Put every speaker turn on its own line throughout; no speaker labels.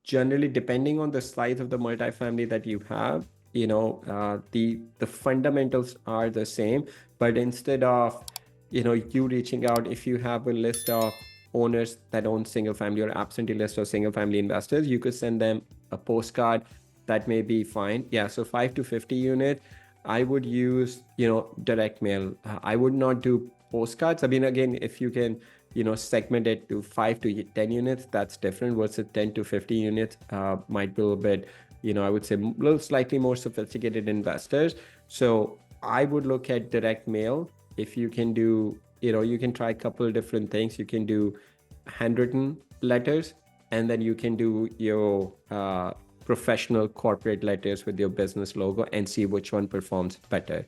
generally, depending on the size of the multifamily that you have, the fundamentals are the same. But instead of, you reaching out, if you have a list of owners that own single family or absentee list of single family investors, you could send them a postcard. That may be fine. Yeah, so 5 to 50 unit, I would use, direct mail. I would not do postcards. I mean, again, if you can, segment it to 5 to 10 units, that's different. Versus 10 to 50 units might be a little bit, I would say a little slightly more sophisticated investors. So I would look at direct mail. If you can do, you can try a couple of different things. You can do handwritten letters, and then you can do your professional corporate letters with your business logo and see which one performs better.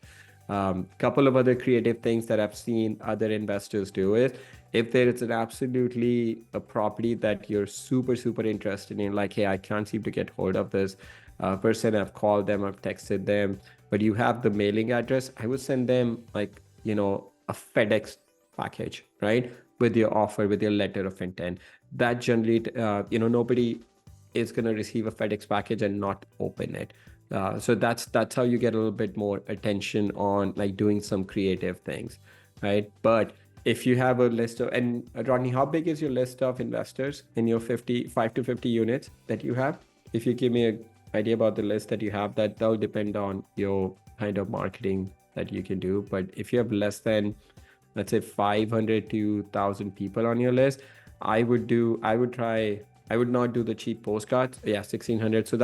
Couple of other creative things that I've seen other investors do is, if there is an absolutely a property that you're super, super interested in, like, hey, I can't seem to get hold of this person, I've called them, I've texted them, but you have the mailing address, I would send them like, a FedEx package, right? With your offer, with your letter of intent. That generally, nobody is going to receive a FedEx package and not open it. So that's how you get a little bit more attention on like doing some creative things, right? But if you have a list of, and Rodney, how big is your list of investors in your 5 to 50 units that you have? If you give me an idea about the list that you have, that'll depend on your kind of marketing that you can do. But if you have less than, let's say 500 to 1,000 people on your list, I would not do the cheap postcards. Yeah, 1,600. So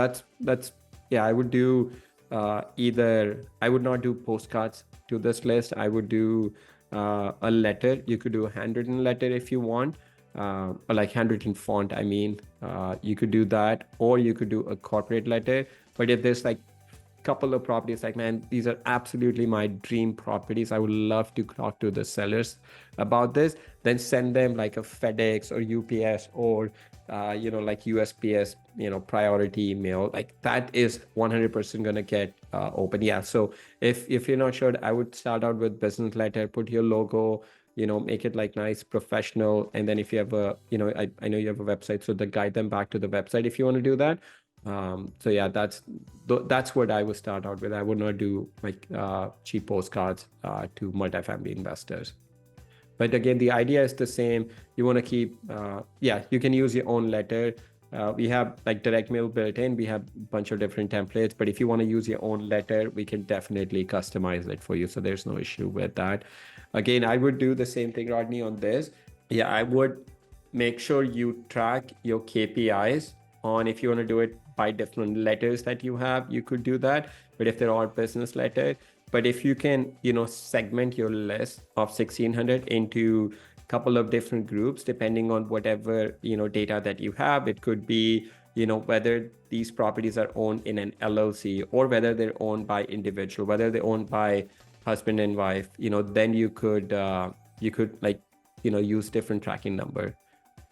I would do I would not do postcards to this list. I would do a letter. You could do a handwritten letter if you want, or like handwritten font. I mean, you could do that, or you could do a corporate letter. But if there's like couple of properties like, man, these are absolutely my dream properties, I would love to talk to the sellers about this, then send them like a FedEx or UPS or like USPS, priority email. Like that is 100% gonna get open. Yeah, so if you're not sure, I would start out with business letter, put your logo, make it like nice, professional. And then if you have a, I know you have a website, so guide them back to the website if you want to do that. So yeah, that's what I would start out with. I would not do like cheap postcards to multifamily investors. But again, the idea is the same. You want to keep, you can use your own letter. We have like direct mail built in. We have a bunch of different templates, but if you want to use your own letter, we can definitely customize it for you. So there's no issue with that. Again, I would do the same thing, Rodney, on this. Yeah, I would make sure you track your KPIs on, if you want to do it by different letters that you have, you could do that. But if they're all business letters, but if you can, segment your list of 1,600 into a couple of different groups, depending on whatever, data that you have, it could be, whether these properties are owned in an LLC or whether they're owned by individual, whether they're owned by husband and wife, then you could like, use different tracking number.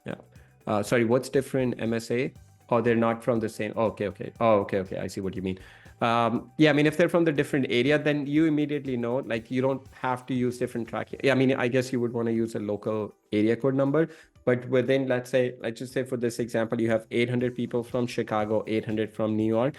Yeah. Sorry, what's different MSA? Oh, they're not from the same. Oh, okay. Oh, okay. I see what you mean. Yeah, I mean, if they're from the different area, then you immediately know, like, you don't have to use different tracking. Yeah, I mean, I guess you would want to use a local area code number, but within, let's just say for this example, you have 800 people from Chicago, 800 from New York.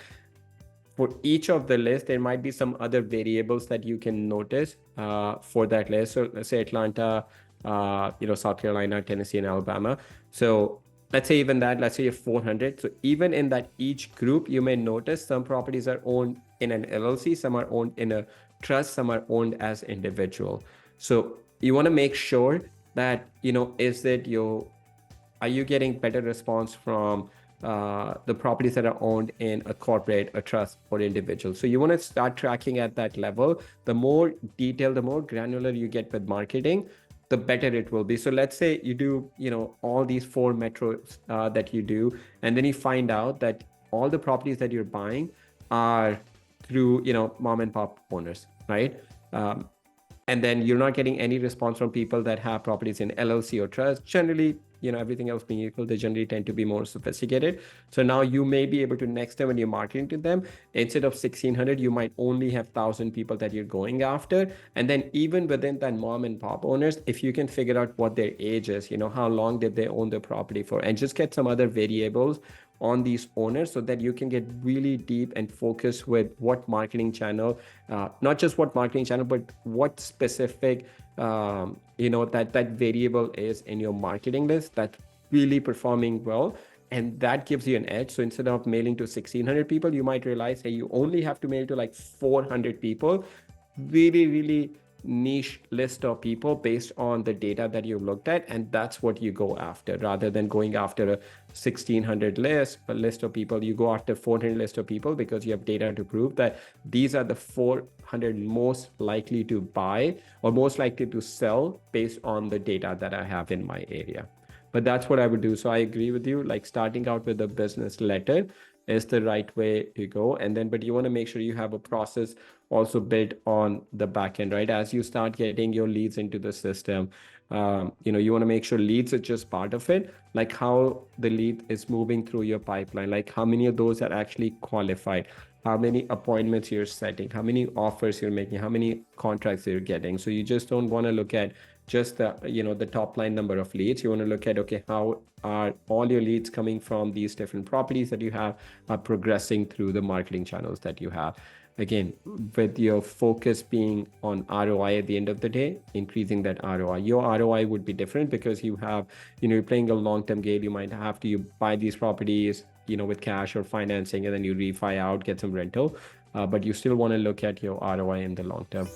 For each of the list, there might be some other variables that you can notice for that list. So let's say Atlanta, South Carolina, Tennessee, and Alabama. So let's say let's say you have 400. So even in that each group, you may notice some properties are owned in an LLC, some are owned in a trust, some are owned as individual. So you want to make sure that, are you getting better response from the properties that are owned in a corporate, a trust, or individual. So you want to start tracking at that level. The more detailed, the more granular you get with marketing, the better it will be. So let's say you do, all these 4 metros that you do, and then you find out that all the properties that you're buying are through, mom and pop owners, right? And then you're not getting any response from people that have properties in LLC or trust. Generally, everything else being equal, they generally tend to be more sophisticated. So now you may be able to, next time when you're marketing to them, instead of 1,600, you might only have 1,000 people that you're going after. And then even within that mom and pop owners, if you can figure out what their age is, how long did they own the property for, and just get some other variables on these owners so that you can get really deep and focus with what marketing channel, not just what marketing channel, but what specific, that variable is in your marketing list that's really performing well. And that gives you an edge. So instead of mailing to 1,600 people, you might realize, hey, you only have to mail to like 400 people, really, really niche list of people based on the data that you looked at. And that's what you go after, rather than going after a 1,600 list of people. You go after 400 list of people because you have data to prove that these are the 400 most likely to buy or most likely to sell based on the data that I have in my area. But that's what I would do. So I agree with you, like starting out with a business letter is the right way to go. And then, but you want to make sure you have a process also built on the back end, right? As you start getting your leads into the system, you want to make sure leads are just part of it, like how the lead is moving through your pipeline, like how many of those are actually qualified, how many appointments you're setting, how many offers you're making, how many contracts you're getting. So you just don't want to look at just the top line number of leads. You want to look at, okay, how are all your leads coming from these different properties that you have are progressing through the marketing channels that you have. Again, with your focus being on ROI at the end of the day, increasing that ROI. Your ROI would be different because you have, you're playing a long-term game. You might have to buy these properties, with cash or financing, and then you refi out, get some rental. But you still want to look at your ROI in the long term.